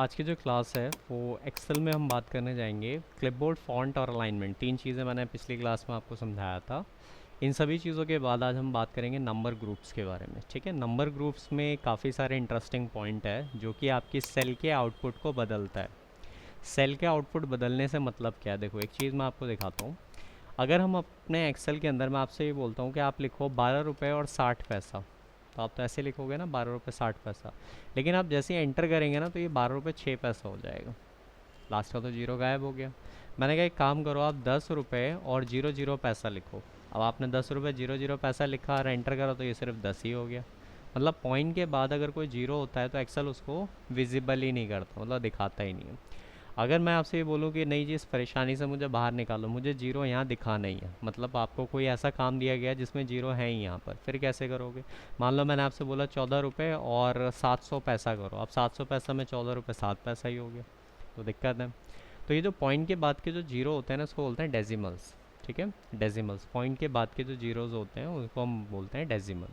आज की जो क्लास है वो एक्सेल में हम बात करने जाएंगे। क्लिपबोर्ड, फॉन्ट और अलाइनमेंट, तीन चीज़ें मैंने पिछली क्लास में आपको समझाया था। इन सभी चीज़ों के बाद आज हम बात करेंगे नंबर ग्रुप्स के बारे में। ठीक है, नंबर ग्रुप्स में काफ़ी सारे इंटरेस्टिंग पॉइंट है जो कि आपकी सेल के आउटपुट को बदलता है। सेल के आउटपुट बदलने से मतलब क्या है, देखो एक चीज़ मैं आपको दिखाता हूँ। अगर हम अपने एक्सेल के अंदर, मैं आपसे ये बोलता हूँ कि आप लिखो 12 रुपये और 60 पैसा, तो आप तो ऐसे लिखोगे ना, 12 रुपये 60 पैसा। लेकिन आप जैसे ही एंटर करेंगे ना, तो ये 12 रुपये 6 पैसा हो जाएगा। लास्ट का तो जीरो गायब हो गया। मैंने कहा एक काम करो, आप 10 रुपये और 00 पैसा लिखो। अब आपने 10 रुपये 00 पैसा लिखा और एंटर करा, तो ये सिर्फ 10 ही हो गया। मतलब पॉइंट के बाद अगर कोई जीरो होता है तो एक्सेल उसको विजिबल ही नहीं करता, मतलब दिखाता ही नहीं है। अगर मैं आपसे ये बोलूँ कि नहीं जी, इस परेशानी से मुझे बाहर निकालो, मुझे जीरो यहाँ दिखा नहीं है, मतलब आपको कोई ऐसा काम दिया गया जिसमें जीरो है ही यहाँ पर, फिर कैसे करोगे? मान लो मैंने आपसे बोला 14 रुपये और 700 पैसा करो, अब 700 पैसा में 14 रुपये 7 पैसा ही हो गया, तो दिक्कत है। तो ये जो पॉइंट के बाद के जो जीरो होते हैं ना, उसको बोलते हैं डेसिमल्स। ठीक है, डेसिमल्स, पॉइंट के बाद के जो जीरोज़ होते हैं उनको हम बोलते हैं डेसिमल।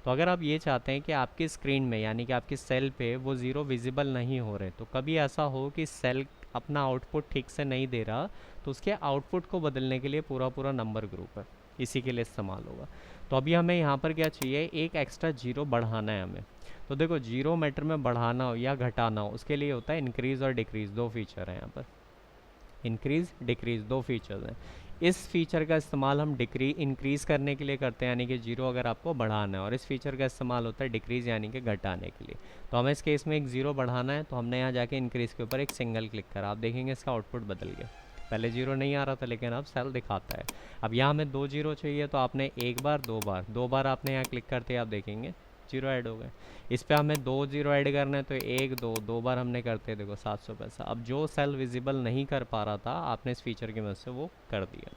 तो अगर आप ये चाहते हैं कि आपकी स्क्रीन में, यानी कि आपकी सेल पे वो ज़ीरो विजिबल नहीं हो रहे, तो कभी ऐसा हो कि सेल अपना आउटपुट ठीक से नहीं दे रहा, तो उसके आउटपुट को बदलने के लिए पूरा पूरा नंबर ग्रुप है, इसी के लिए इस्तेमाल होगा। तो अभी हमें यहाँ पर क्या चाहिए, एक एक्स्ट्रा जीरो बढ़ाना है हमें। तो देखो, जीरो मैटर में बढ़ाना हो या घटाना हो, उसके लिए होता है इंक्रीज़ और डिक्रीज़, दो फीचर हैं यहाँ पर। इंक्रीज़ डिक्रीज़ दो फीचर्स हैं। इस फीचर का इस्तेमाल हम इंक्रीज़ करने के लिए करते हैं, यानी कि जीरो अगर आपको बढ़ाना है, और इस फीचर का इस्तेमाल होता है डिक्रीज़ यानी कि घटाने के लिए। तो हमें इस केस में एक ज़ीरो बढ़ाना है, तो हमने यहाँ जाके इंक्रीज़ के ऊपर एक सिंगल क्लिक करा, आप देखेंगे इसका आउटपुट बदल गया। पहले जीरो नहीं आ रहा था, लेकिन अब सेल दिखाता है। अब यहाँ हमें दो जीरो चाहिए, तो आपने एक बार, दो बार आपने यहाँ क्लिक करते आप देखेंगे जीरो ऐड हो गए। इस पे हमें दो जीरो ऐड करना है, तो एक दो बार हमने करते हैं, देखो 700 पैसा। अब जो सेल विजिबल नहीं कर पा रहा था, आपने इस फीचर की मदद से वो कर दिया।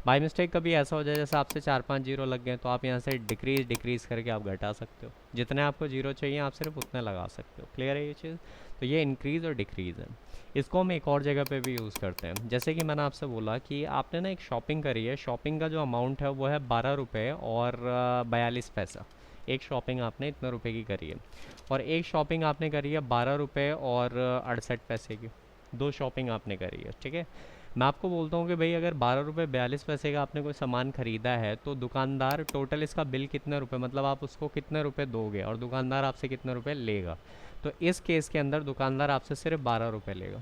बाई मिस्टेक कभी ऐसा हो जाए जैसे आपसे 4 5 जीरो लग गए, तो आप यहाँ से डिक्रीज़ करके आप घटा सकते हो, जितने आपको जीरो चाहिए आप सिर्फ उतने लगा सकते हो। क्लियर है ये चीज़? तो ये इंक्रीज़ और डिक्रीज़ है। इसको हम एक और जगह पे भी यूज़ करते हैं, जैसे कि मैंने आपसे बोला कि आपने ना एक शॉपिंग करी है, शॉपिंग का जो अमाउंट है वो है 12 रुपये और 42 पैसा। एक शॉपिंग आपने इतने रुपए की करी है, और एक शॉपिंग आपने करी है 12 रुपये और 68 पैसे की। दो शॉपिंग आपने करी है, ठीक है। मैं आपको बोलता हूँ कि भाई अगर 12 रुपये 42 पैसे का आपने कोई सामान खरीदा है, तो दुकानदार टोटल इसका बिल कितने रुपए, मतलब आप उसको कितने रुपए दोगे और दुकानदार आपसे कितने रुपए लेगा। तो इस केस के अंदर दुकानदार आपसे सिर्फ 12 रुपये लेगा,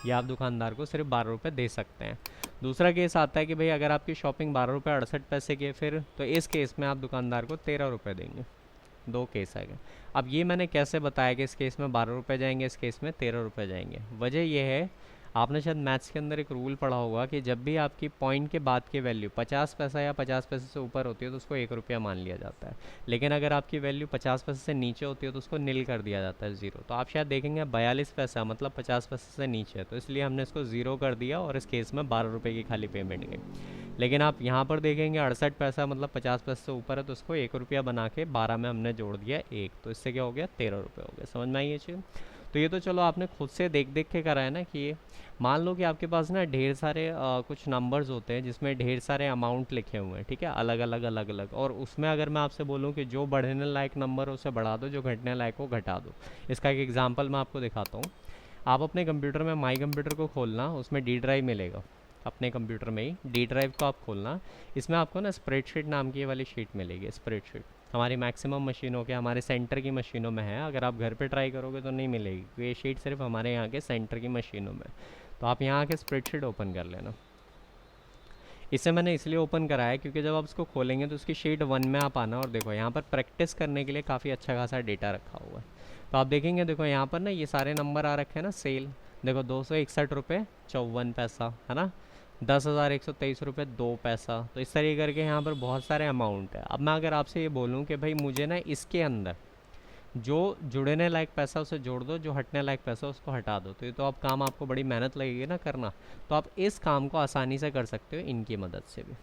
या आप दुकानदार को सिर्फ 12 रुपये दे सकते हैं। दूसरा केस आता है कि भाई अगर आपकी शॉपिंग 12 रुपये 68 पैसे की है, फिर तो इस केस में आप दुकानदार को 13 रुपये देंगे। दो केस आ गए। अब ये मैंने कैसे बताया कि इस केस में 12 रुपये जाएंगे, इस केस में 13 रुपये जाएंगे? वजह यह है, आपने शायद मैथ्स के अंदर एक रूल पढ़ा होगा कि जब भी आपकी पॉइंट के बाद की वैल्यू 50 पैसा या 50 पैसे से ऊपर होती है, तो उसको 1 रुपया मान लिया जाता है। लेकिन अगर आपकी वैल्यू 50 पैसे से नीचे होती है, तो उसको नील कर दिया जाता है, ज़ीरो। तो आप शायद देखेंगे 42 पैसा मतलब 50 पैसे से नीचे है, तो इसलिए हमने इसको ज़ीरो कर दिया, और इस केस में 12 रुपये की खाली पेमेंट गई। लेकिन आप यहाँ पर देखेंगे 68 पैसा मतलब 50 पैसे से ऊपर है, तो उसको 1 रुपया बना के 12 में हमने जोड़ दिया एक, तो इससे क्या हो गया, 13 रुपये हो गया। समझ में आई ये चीज़? तो ये तो चलो आपने खुद से देख देख के करा है ना, कि ये मान लो कि आपके पास ना ढेर सारे कुछ नंबर्स होते हैं जिसमें ढेर सारे अमाउंट लिखे हुए हैं, ठीक है, अलग अलग अलग अलग, और उसमें अगर मैं आपसे बोलूँ कि जो बढ़ने लायक नंबर है उसे बढ़ा दो, जो घटने लायक को घटा दो। इसका एक एग्जांपल मैं आपको दिखाता हूँ। आप अपने कंप्यूटर में माई कंप्यूटर को खोलना, उसमें डी ड्राइव मिलेगा। अपने कंप्यूटर में ही डी ड्राइव को आप खोलना, इसमें आपको ना स्प्रेडशीट नाम की ये वाली शीट मिलेगी। स्प्रेडशीट हमारी मैक्सिमम मशीनों के, हमारे सेंटर की मशीनों में है, अगर आप घर पे ट्राई करोगे तो नहीं मिलेगी, क्योंकि ये शीट सिर्फ हमारे यहाँ के सेंटर की मशीनों में। तो आप यहाँ आके स्प्रेडशीट ओपन कर लेना। इसे मैंने इसलिए ओपन कराया क्योंकि जब आप इसको खोलेंगे तो उसकी शीट 1 में आप आना, और देखो यहाँ पर प्रैक्टिस करने के लिए काफ़ी अच्छा खासा डेटा रखा हुआ है। तो आप देखेंगे, देखो यहाँ पर ना ये सारे नंबर आ रखे हैं ना सेल, देखो 261 रुपये 54 पैसा है ना, 10,123 रुपये 2 पैसा। तो इस तरीके करके यहाँ पर बहुत सारे अमाउंट है। अब मैं अगर आपसे ये बोलूँ कि भाई मुझे ना इसके अंदर जो जुड़ने लायक पैसा उसे जोड़ दो, जो हटने लायक पैसा उसको हटा दो, तो ये तो आप काम, आपको बड़ी मेहनत लगेगी ना करना। तो आप इस काम को आसानी से कर सकते हो इनकी मदद से भी।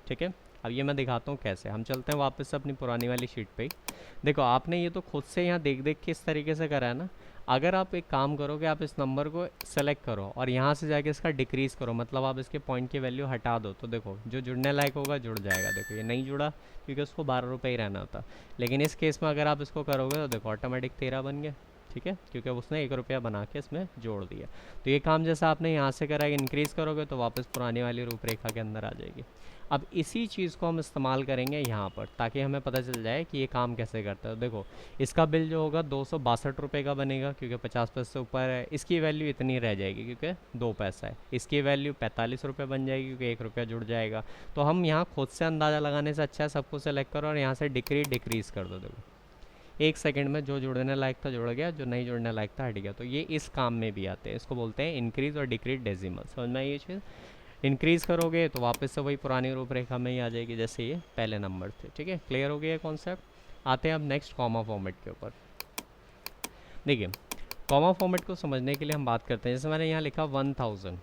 ठीक है, अब ये मैं दिखाता हूँ कैसे। हम चलते हैं वापस से अपनी पुरानी वाली शीट पे ही। देखो आपने ये तो खुद से यहाँ देख देख के इस तरीके से करा है ना। अगर आप एक काम करो कि आप इस नंबर को सेलेक्ट करो और यहाँ से जाके इसका डिक्रीज़ करो, मतलब आप इसके पॉइंट की वैल्यू हटा दो, तो देखो जो जुड़ने लायक होगा जुड़ जाएगा। देखो ये नहीं जुड़ा क्योंकि उसको 12 रुपये ही रहना होता। लेकिन इस केस में अगर आप इसको करोगे तो देखो ऑटोमेटिक 13 बन गया। ठीक है, क्योंकि उसने 1 रुपया बना के इसमें जोड़ दिया। तो ये काम जैसा आपने यहाँ से करा, इंक्रीज़ करोगे तो वापस पुरानी वाली रूपरेखा के अंदर आ जाएगी। अब इसी चीज़ को हम इस्तेमाल करेंगे यहाँ पर, ताकि हमें पता चल जाए कि ये काम कैसे करता है। देखो इसका बिल जो होगा 262 रुपये का बनेगा, क्योंकि 50 पैसे से ऊपर है। इसकी वैल्यू इतनी रह जाएगी क्योंकि 2 पैसा है। इसकी वैल्यू 45 रुपये बन जाएगी, क्योंकि 1 रुपया जुड़ जाएगा। तो हम यहाँ खुद से अंदाज़ा लगाने से अच्छा है सबको सेलेक्ट करो और यहाँ से डिक्रीज़ कर दो। देखो 1 सेकंड में जो जुड़ने लायक था जुड़ गया, जो नहीं जुड़ने लायक था हट गया। तो ये इस काम में भी आते हैं, इसको बोलते हैं इंक्रीज़ और डिक्रीज डेसिमल। समझ में आई ये चीज़? इंक्रीज़ करोगे तो वापस से वही पुरानी रूपरेखा में ही आ जाएगी जैसे ये पहले नंबर थे। ठीक है, क्लियर हो गया ये कॉन्सेप्ट। आते हैं अब नेक्स्ट कॉमा फॉर्मेट के ऊपर। देखिए कॉमा फॉर्मेट को समझने के लिए हम बात करते हैं। जैसे मैंने यहाँ लिखा 1000,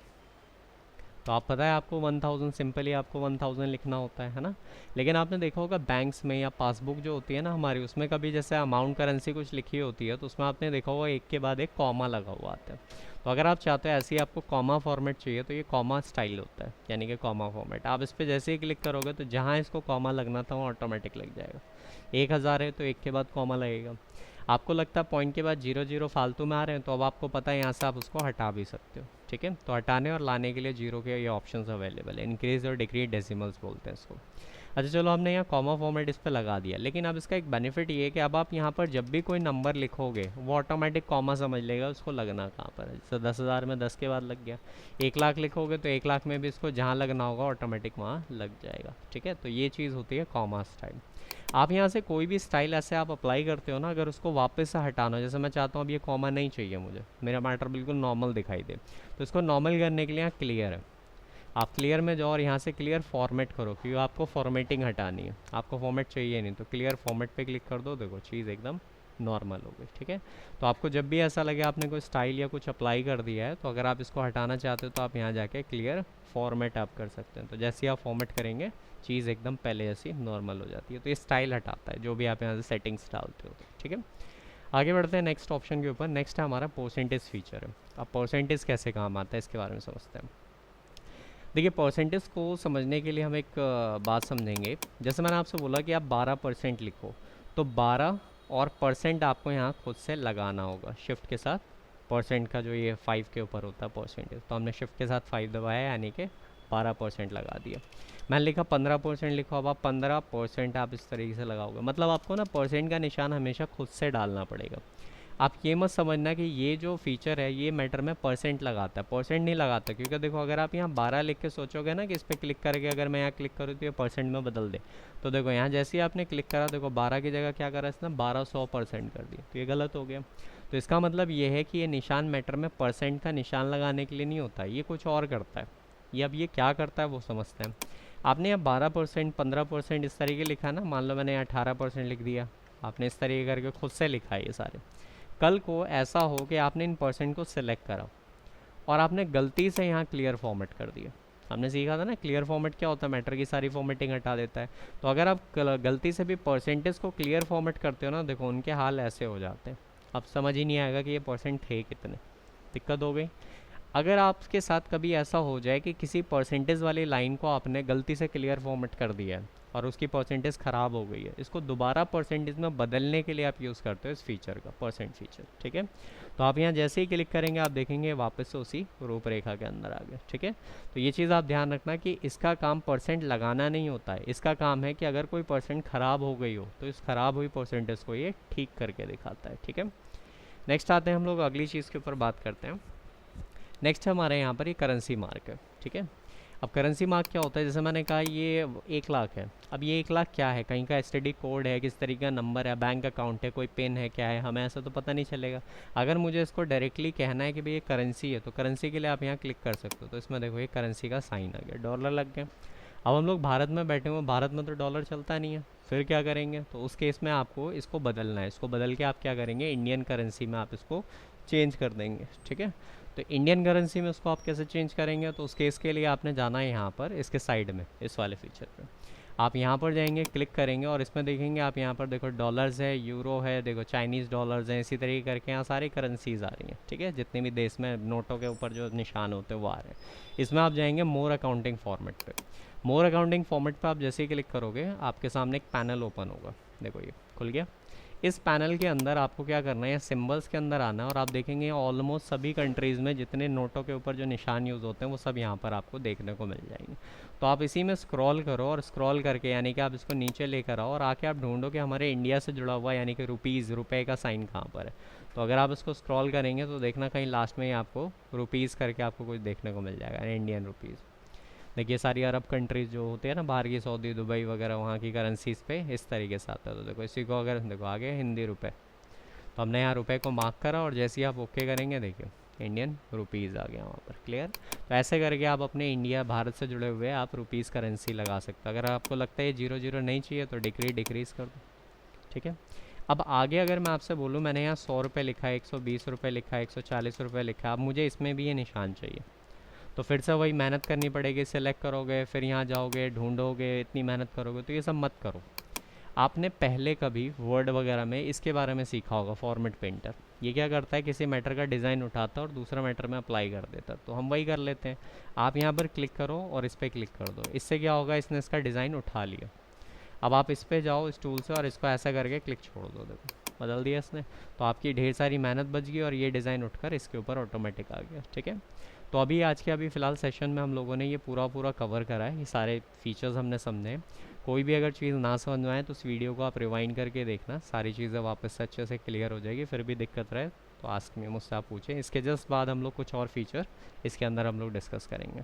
तो आप पता है आपको 1000 सिंपली आपको 1000 लिखना होता है ना। लेकिन आपने देखा होगा बैंक्स में या पासबुक जो होती है ना हमारी, उसमें कभी जैसे अमाउंट करेंसी कुछ लिखी होती है तो उसमें आपने देखा होगा एक के बाद एक कॉमा लगा हुआ आता है। तो अगर आप चाहते हो ऐसे ही आपको कॉमा फॉर्मेट चाहिए तो ये कॉमा स्टाइल होता है, यानी कि कॉमा फॉर्मेट। आप इस पर जैसे ही क्लिक करोगे तो जहाँ इसको कॉमा लगना था वो ऑटोमेटिक लग जाएगा। 1000 है तो 1 के बाद कॉमा लगेगा। आपको लगता है पॉइंट के बाद 00 फालतू में आ रहे हैं, तो अब आपको पता है यहाँ से आप उसको हटा भी सकते हो। ठीक है, तो हटाने और लाने के लिए 0 के ये ऑप्शंस अवेलेबल है। इंक्रीज और डिक्रीज डेसिमल्स बोलते हैं इसको। अच्छा चलो हमने यहाँ कॉमा फॉर्मेट इस पर लगा दिया, लेकिन अब इसका एक बेनिफिट ये है कि अब आप यहाँ पर जब भी कोई नंबर लिखोगे वो ऑटोमेटिक कॉमा समझ लेगा उसको लगना कहाँ पर है। जैसे 10,000 में 10 के बाद लग गया। 1 लाख लिखोगे तो 1 लाख में भी इसको जहाँ लगना होगा ऑटोमेटिक वहाँ लग जाएगा। ठीक है, तो ये चीज़ होती है कॉमा स्टाइल। आप यहाँ से कोई भी स्टाइल ऐसे आप अप्लाई करते हो ना, अगर उसको वापस से हटाना, जैसे मैं चाहता हूँ अब ये कॉमा नहीं चाहिए मुझे, मेरा मैटर बिल्कुल नॉर्मल दिखाई दे, तो इसको नॉर्मल करने के लिए यहाँ क्लियर है। आप क्लियर में जाओ और यहाँ से क्लियर फॉर्मेट करो, क्योंकि आपको फॉर्मेटिंग हटानी है। आपको फॉर्मेट चाहिए नहीं तो क्लियर फॉर्मेट पे क्लिक कर दो। देखो चीज़ एकदम नॉर्मल हो गई। ठीक है, तो आपको जब भी ऐसा लगे आपने कोई स्टाइल या कुछ अप्लाई कर दिया है, तो अगर आप इसको हटाना चाहते हो तो आप यहाँ जाके क्लियर फॉर्मेट आप कर सकते हैं। तो जैसे ही आप फॉर्मेट करेंगे चीज़ एकदम पहले जैसी नॉर्मल हो जाती है। तो ये स्टाइल हटाता है जो भी आप यहाँ से सेटिंग्स डालते हो। ठीक है, आगे बढ़ते हैं नेक्स्ट ऑप्शन के ऊपर। नेक्स्ट है हमारा परसेंटेज फीचर है। अब परसेंटेज कैसे काम आता है इसके बारे में समझते हैं। देखिए परसेंटेज को समझने के लिए हम एक बात समझेंगे। जैसे मैंने आपसे बोला कि आप 12% लिखो, तो 12 और परसेंट आपको यहाँ खुद से लगाना होगा शिफ्ट के साथ। परसेंट का जो ये 5 के ऊपर होता है परसेंटेज, तो हमने शिफ्ट के साथ 5 दबाया यानी कि 12% लगा दिया। मैंने लिखा 15% लिखो, अब आप 15% आप इस तरीके से लगाओगे। मतलब आपको ना परसेंट का निशान हमेशा खुद से डालना पड़ेगा। आप ये मत समझना कि ये जो फीचर है ये मैटर में परसेंट लगाता है, परसेंट नहीं लगाता। क्योंकि देखो अगर आप यहाँ 12 लिख के सोचोगे ना कि इस पर क्लिक करके अगर मैं यहाँ क्लिक करूँ तो ये परसेंट में बदल दे, तो देखो यहाँ जैसे ही आपने क्लिक करा देखो 12 की जगह क्या करा इसने 1200% कर दिया, तो ये गलत हो गया। तो इसका मतलब ये है कि ये निशान मैटर में परसेंट का निशान लगाने के लिए नहीं होता, ये कुछ और करता है। ये अब ये क्या करता है वो समझते हैं। आपने यहाँ 12%, 15% इस तरीके लिखा ना, मान लो मैंने यहाँ 18% लिख दिया, आपने इस तरीके करके खुद से लिखा है ये सारे। कल को ऐसा हो कि आपने इन परसेंट को सिलेक्ट करा और आपने गलती से यहाँ क्लियर फॉर्मेट कर दिया। हमने सीखा था ना क्लियर फॉर्मेट क्या होता है, मैटर की सारी फॉर्मेटिंग हटा देता है। तो अगर आप गलती से भी परसेंटेज को क्लियर फॉर्मेट करते हो ना, देखो उनके हाल ऐसे हो जाते हैं। अब समझ ही नहीं आएगा कि ये परसेंट थे कितने, दिक्कत हो गई। अगर आपके साथ कभी ऐसा हो जाए कि किसी परसेंटेज वाली लाइन को आपने गलती से क्लियर फॉर्मेट कर दिया है और उसकी परसेंटेज ख़राब हो गई है, इसको दोबारा परसेंटेज में बदलने के लिए आप यूज़ करते हो इस फीचर का, परसेंट फीचर। ठीक है, तो आप यहाँ जैसे ही क्लिक करेंगे आप देखेंगे वापस से उसी रूपरेखा के अंदर आ गए। ठीक है, तो ये चीज़ आप ध्यान रखना कि इसका काम परसेंट लगाना नहीं होता है, इसका काम है कि अगर कोई परसेंट ख़राब हो गई हो तो इस ख़राब हुई परसेंटेज को ये ठीक करके दिखाता है। ठीक है, नेक्स्ट आते हैं हम लोग अगली चीज़ के ऊपर बात करते हैं। नेक्स्ट हमारे यहाँ पर ये करेंसी मार्क है। ठीक है, अब करेंसी मार्क क्या होता है, जैसे मैंने कहा ये 1 लाख है। अब ये 1 लाख क्या है, कहीं का एसटीडी कोड है, किस तरीके का नंबर है, बैंक अकाउंट है, कोई पिन है, क्या है, हमें ऐसा तो पता नहीं चलेगा। अगर मुझे इसको डायरेक्टली कहना है कि भाई ये करेंसी है, तो करेंसी के लिए आप यहाँ क्लिक कर सकते हो। तो इसमें देखो ये करेंसी का साइन आ गया, डॉलर लग गया। अब हम लोग भारत में बैठे हुए, भारत में तो डॉलर चलता नहीं है, फिर क्या करेंगे, तो उस केस में आपको इसको बदलना है। इसको बदल के आप क्या करेंगे, इंडियन करेंसी में आप इसको चेंज कर देंगे। ठीक है, तो इंडियन करेंसी में उसको आप कैसे चेंज करेंगे, तो उस केस के लिए आपने जाना है यहाँ पर इसके साइड में इस वाले फीचर पे। आप यहाँ पर जाएंगे, क्लिक करेंगे और इसमें देखेंगे आप यहाँ पर देखो डॉलर्स है, यूरो है, देखो चाइनीज़ डॉलर्स हैं, इसी तरीके करके यहाँ सारी करेंसीज आ रही हैं। ठीक है, जितने भी देश में नोटों के ऊपर जो निशान होते हैं वो आ रहे हैं। इसमें आप जाएंगे मोर अकाउंटिंग फॉर्मेट पे। मोर अकाउंटिंग फॉर्मेट पे आप जैसे ही क्लिक करोगे आपके सामने एक पैनल ओपन होगा, देखो ये खुल गया। इस पैनल के अंदर आपको क्या करना है, सिंबल्स के अंदर आना है और आप देखेंगे ऑलमोस्ट सभी कंट्रीज़ में जितने नोटों के ऊपर जो निशान यूज़ होते हैं वो सब यहाँ पर आपको देखने को मिल जाएंगे। तो आप इसी में स्क्रॉल करो और स्क्रॉल करके यानी कि आप इसको नीचे लेकर आओ और आके आप ढूंढो कि हमारे इंडिया से जुड़ा हुआ यानी कि रुपीज़, रुपए का साइन कहाँ पर है। तो अगर आप इसको स्क्रॉल करेंगे तो देखना कहीं लास्ट में ही आपको रुपीज़ करके आपको कुछ देखने को मिल जाएगा, इंडियन रुपीज़। देखिए सारी अरब कंट्रीज़ जो होती है ना बाहर की, सऊदी, दुबई वगैरह, वहाँ की करेंसीज़ पे इस तरीके से आता है। तो देखो इसी को अगर देखो आगे हिंदी रुपए, तो हमने यहाँ रुपए को मार्क करा और जैसे ही आप ओके करेंगे देखिए इंडियन रुपीज़ आ गया वहाँ पर। क्लियर? तो ऐसे करके आप अपने इंडिया, भारत से जुड़े हुए आप रुपीज़ करेंसी लगा सकते हो। अगर आपको लगता है ये 0 0 नहीं चाहिए तो डिक्रीज़ कर दो। ठीक है, अब आगे अगर मैं आपसे बोलूँ, मैंने यहाँ 100 रुपये लिखा है, 120 रुपये लिखा है, 140 रुपये लिखा है, अब मुझे इसमें भी ये निशान चाहिए, तो फिर से वही मेहनत करनी पड़ेगी। सेलेक्ट करोगे, फिर यहाँ जाओगे, ढूंढोगे, इतनी मेहनत करोगे, तो ये सब मत करो। आपने पहले कभी वर्ड वगैरह में इसके बारे में सीखा होगा, फॉर्मेट पेंटर। ये क्या करता है, किसी मैटर का डिज़ाइन उठाता है और दूसरा मैटर में अप्लाई कर देता है, तो हम वही कर लेते हैं। आप यहाँ पर क्लिक करो और इस पर क्लिक कर दो, इससे क्या होगा, इसने इसका डिज़ाइन उठा लिया। अब आप इस पर जाओ इस टूल से और इसको ऐसा करके क्लिक छोड़ दो, देखो बदल दिया इसने। तो आपकी ढेर सारी मेहनत बच गई और ये डिज़ाइन उठकर इसके ऊपर ऑटोमेटिक आ गया। ठीक है, तो अभी फ़िलहाल सेशन में हम लोगों ने ये पूरा कवर करा है, ये सारे फीचर्स हमने समझे। कोई भी अगर चीज़ ना समझ में आए तो उस वीडियो को आप रिवाइंड करके देखना, सारी चीज़ें वापस से अच्छे से क्लियर हो जाएगी। फिर भी दिक्कत रहे तो आस्क मी, मुझसे आप पूछें। इसके जस्ट बाद हम लोग कुछ और फीचर इसके अंदर हम लोग डिस्कस करेंगे।